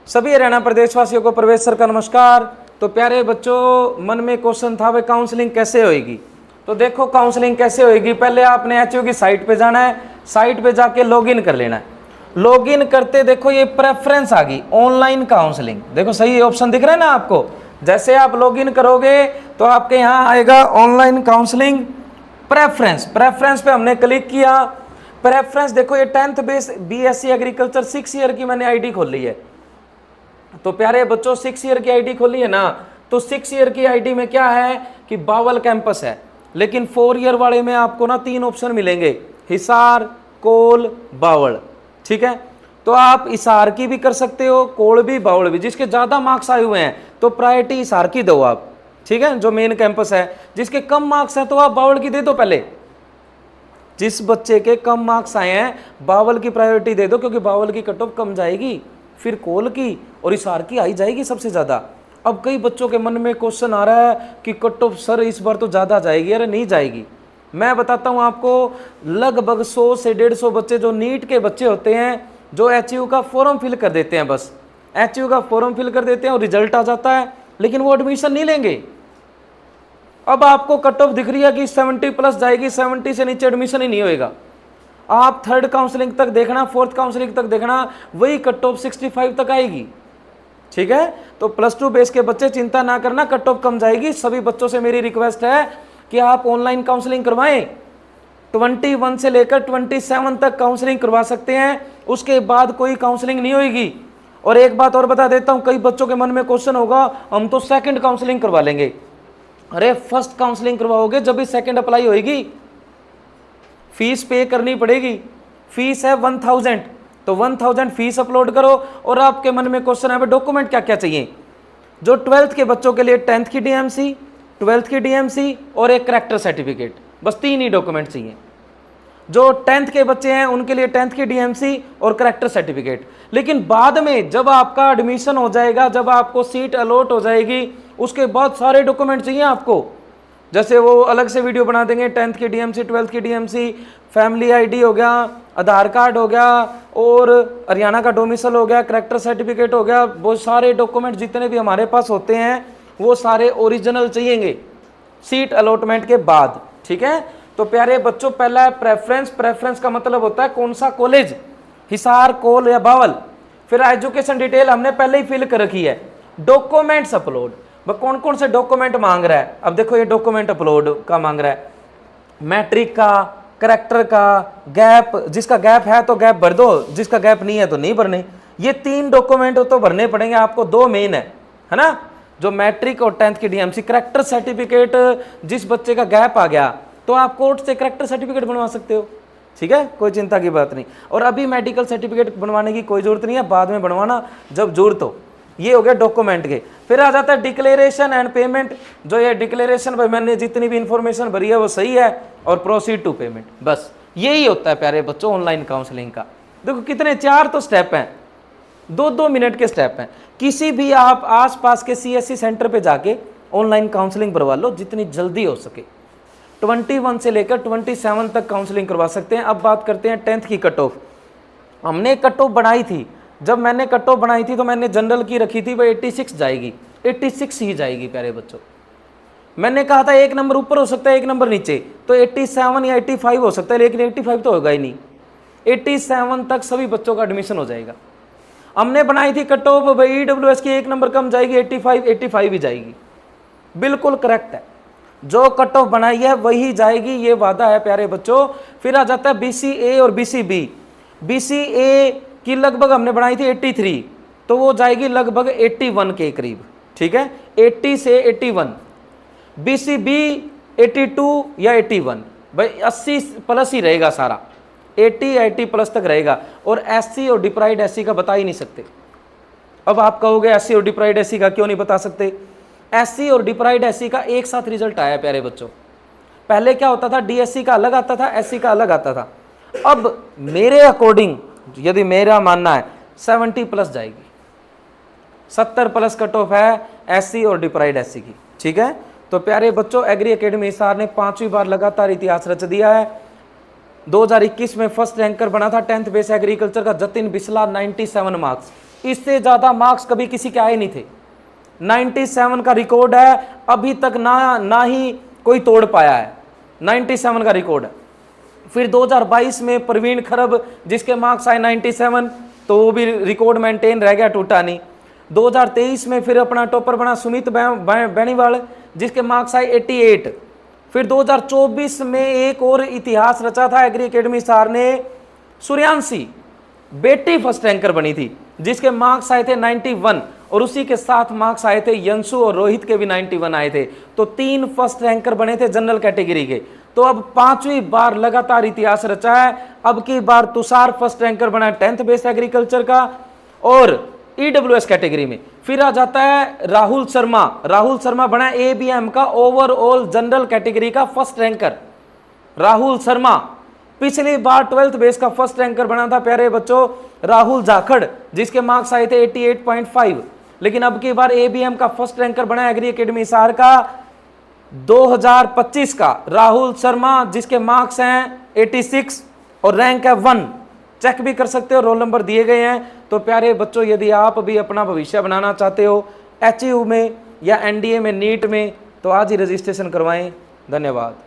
सभी हरियाणा प्रदेशवासियों को प्रवेश सर का नमस्कार। तो प्यारे बच्चों, मन में क्वेश्चन था भाई काउंसलिंग कैसे होएगी। तो देखो काउंसलिंग कैसे होएगी, पहले आपने एचयू की साइट पे जाना है, साइट पे जाके लॉगिन कर लेना है। लॉगिन करते देखो ये प्रेफरेंस आ गई ऑनलाइन काउंसलिंग, देखो सही ऑप्शन दिख रहा है ना आपको। जैसे आप लॉगिन करोगे तो आपके यहाँ आएगा ऑनलाइन काउंसलिंग प्रेफरेंस। प्रेफरेंस पे हमने क्लिक किया। प्रेफरेंस देखो ये 10th base BSc agriculture 6 year की मैंने आईडी खोल ली है। तो प्यारे बच्चों 6 ईयर की आईडी खोली है ना, तो 6 ईयर की आईडी में क्या है कि बावल कैंपस है, लेकिन 4 ईयर वाले में आपको ना 3 ऑप्शन मिलेंगे, हिसार, कोल, बावल। ठीक है, तो आप हिसार की भी कर सकते हो, कोल भी, बावल भी। जिसके ज्यादा मार्क्स आए हुए हैं तो प्रायोरिटी हिसार की दो आप, ठीक है, जो मेन कैंपस है। जिसके कम मार्क्स हैं तो आप बावल की दे दो पहले। जिस बच्चे के कम मार्क्स आए हैं बावल की प्रायोरिटी दे दो, क्योंकि बावल की कट ऑफ कम जाएगी, फिर कोल की और हिसार की आई जाएगी सबसे ज्यादा। अब कई बच्चों के मन में क्वेश्चन आ रहा है कि कट ऑफ सर इस बार तो ज्यादा जाएगी। अरे नहीं जाएगी, मैं बताता हूं आपको। लगभग 100 से 150 बच्चे जो नीट के बच्चे होते हैं, जो एचयू का फॉर्म फिल कर देते हैं, बस एचयू का फॉर्म फिल कर देते हैं और रिजल्ट आ जाता है, लेकिन वो एडमिशन नहीं लेंगे। अब आपको कट ऑफ दिख रही है कि 70 प्लस जाएगी, 70 से नीचे एडमिशन ही नहीं होएगा। आप 3rd काउंसलिंग तक देखना, 4th काउंसलिंग तक देखना, वही कट ऑफ 65 तक आएगी। ठीक है, तो +2 बेस के बच्चे चिंता ना करना, कट ऑफ कम जाएगी। सभी बच्चों से मेरी रिक्वेस्ट है कि आप ऑनलाइन काउंसलिंग करवाएं। 21 से लेकर 27 तक काउंसलिंग करवा सकते हैं, उसके बाद कोई काउंसलिंग नहीं होगी। और एक बात और बता देता हूं, कई बच्चों के मन में क्वेश्चन होगा हम तो 2nd काउंसलिंग करवा लेंगे। अरे 1st काउंसलिंग करवाओगे जब भी 2nd अप्लाई होगी, फीस पे करनी पड़ेगी। फीस है 1000, तो 1000 फीस अपलोड करो। और आपके मन में क्वेश्चन है डॉक्यूमेंट क्या क्या चाहिए। जो 12th के बच्चों के लिए 10th की डीएमसी, 12th की डीएमसी और एक कैरेक्टर सर्टिफिकेट, बस 3 ही डॉक्यूमेंट चाहिए। जो 10th के बच्चे हैं उनके लिए 10th की डीएमसी और कैरेक्टर सर्टिफिकेट। लेकिन बाद में जब आपका एडमिशन हो जाएगा, जब आपको सीट अलॉट हो जाएगी, उसके बाद सारे डॉक्यूमेंट चाहिए आपको। जैसे वो अलग से वीडियो बना देंगे, 10th की डीएमसी, 12th की डीएमसी, फैमिली आईडी हो गया, आधार कार्ड हो गया, और हरियाणा का डोमिसल हो गया, कैरेक्टर सर्टिफिकेट हो गया। वो सारे डॉक्यूमेंट जितने भी हमारे पास होते हैं वो सारे ओरिजिनल चाहिएंगे सीट अलॉटमेंट के बाद। ठीक है, तो प्यारे बच्चों, पहला है प्रेफरेंस। प्रेफरेंस का मतलब होता है कौन सा कॉलेज, हिसार, कोल या बावल। फिर एजुकेशन डिटेल हमने पहले ही फिल कर रखी है। डॉक्यूमेंट्स अपलोड, कौन कौन से डॉक्यूमेंट मांग रहा है। अब देखो ये डॉक्यूमेंट अपलोड का मांग रहा है, मैट्रिक का, करैक्टर का, गैप, जिसका गैप है तो गैप भर दो, जिसका गैप नहीं है तो नहीं भरने। ये 3 डॉक्यूमेंट तो भरने पड़ेंगे आपको, 2 मेन है ना, जो मैट्रिक और 10th की डीएमसी। करैक्टर सर्टिफिकेट, जिस बच्चे का गैप आ गया तो आप कोर्ट से करैक्टर सर्टिफिकेट बनवा सकते हो। ठीक है, कोई चिंता की बात नहीं। और अभी मेडिकल सर्टिफिकेट बनवाने की कोई जरूरत नहीं है, बाद में बनवाना जब जरूरत हो। ये हो गया डॉक्यूमेंट के। फिर आ जाता है डिक्लेरेशन एंड पेमेंट। जो ये डिक्लेरेशन भाई मैंने जितनी भी इंफॉर्मेशन भरी है वो सही है, और प्रोसीड टू पेमेंट, बस यही होता है प्यारे बच्चों ऑनलाइन काउंसलिंग का। देखो कितने 4 तो स्टेप हैं, 2-2 मिनट के स्टेप हैं। किसी भी आप आसपास के सीएससी सेंटर पे जाके ऑनलाइन काउंसलिंग करवा लो जितनी जल्दी हो सके। 21 से लेकर 27 तक काउंसलिंग करवा सकते हैं। अब बात करते हैं 10th की कट ऑफ। हमने कट ऑफ बनाई थी, जब मैंने कट ऑफ बनाई थी तो मैंने जनरल की रखी थी भाई 86 जाएगी, 86 ही जाएगी प्यारे बच्चों। मैंने कहा था 1 नंबर ऊपर हो सकता है, 1 नंबर नीचे, तो 87 या 85 हो सकता है, लेकिन 85 तो होगा ही नहीं। 87 तक सभी बच्चों का एडमिशन हो जाएगा। हमने बनाई थी कट ऑफ भाई ईडब्ल्यूएस की 1 नंबर कम जाएगी, 85 ही जाएगी। बिल्कुल करेक्ट है, जो कट ऑफ बनाई है वही जाएगी, ये वादा है प्यारे बच्चों। फिर आ जाता है बीसीए और बीसीबी। बीसीए की लगभग हमने बनाई थी 83, तो वो जाएगी लगभग 81 के करीब। ठीक है, 80 से 81। बीसीबी 82 या 81, भाई 80 प्लस ही रहेगा सारा, 80 प्लस तक रहेगा। और एससी और डिप्राइड एससी का बता ही नहीं सकते। अब आप कहोगे एससी और डिप्राइड एससी का क्यों नहीं बता सकते। एससी और डिप्राइड एससी का एक साथ रिजल्ट आया प्यारे बच्चों। पहले क्या होता था, डीएससी का अलग आता था, एससी का अलग आता था। अब मेरे अकॉर्डिंग, यदि मेरा मानना है, 70 प्लस जाएगी, 70 प्लस कट ऑफ है एससी और डिप्राइड एससी की। ठीक है, तो प्यारे बच्चों, एग्री एकेडमी हिसार ने 5वीं बार लगातार इतिहास रच दिया है। 2021 में फर्स्ट रैंकर बना था 10th बेस एग्रीकल्चर का जतिन बिस्ला, 97 मार्क्स। इससे ज़्यादा मार्क्स कभी किसी के आए नहीं थे। 97 का रिकॉर्ड है, अभी तक ना ही कोई तोड़ पाया है, 97 का रिकॉर्ड है। फिर 2022 में प्रवीण खरब जिसके मार्क्स आए 97, तो वो भी रिकॉर्ड मेंटेन रह गया, टूटा नहीं। 2023 में फिर अपना टॉपर बना सुमित बेनीवाल जिसके मार्क्स आए 88। फिर 2024 में एक और इतिहास रचा था एग्री एकेडमी सार ने, सूर्यांशी बेटी फर्स्ट रैंकर बनी थी जिसके मार्क्स आए थे 91, और उसी के साथ मार्क्स आए थे यंशु और रोहित के भी 91 आए थे। तो 3 फर्स्ट रैंकर बने थे जनरल कैटेगरी के। तो अब 5वीं बार लगातार इतिहास रचा है। अब की बार तुषार फर्स्ट रैंकर बना 10th बेस एग्रीकल्चर का और ईडब्ल्यूएस कैटेगरी में। फिर आ जाता है राहुल शर्मा बना एबीएम का ओवरऑल जनरल कैटेगरी का फर्स्ट रैंकर। राहुल शर्मा पिछली बार 12th बेस का फर्स्ट रैंकर बना था प्यारे बच्चों राहुल जाखड़ जिसके मार्क्स आए थे 88.5, लेकिन अब की बार एबीएम का फर्स्ट रैंकर बना एग्री एकेडमी सार का 2025 का राहुल शर्मा जिसके मार्क्स हैं 86 और रैंक है 1। चेक भी कर सकते हो, रोल नंबर दिए गए हैं। तो प्यारे बच्चों यदि आप भी अपना भविष्य बनाना चाहते हो एचयू में या एनडीए में, नीट में, तो आज ही रजिस्ट्रेशन करवाएं। धन्यवाद।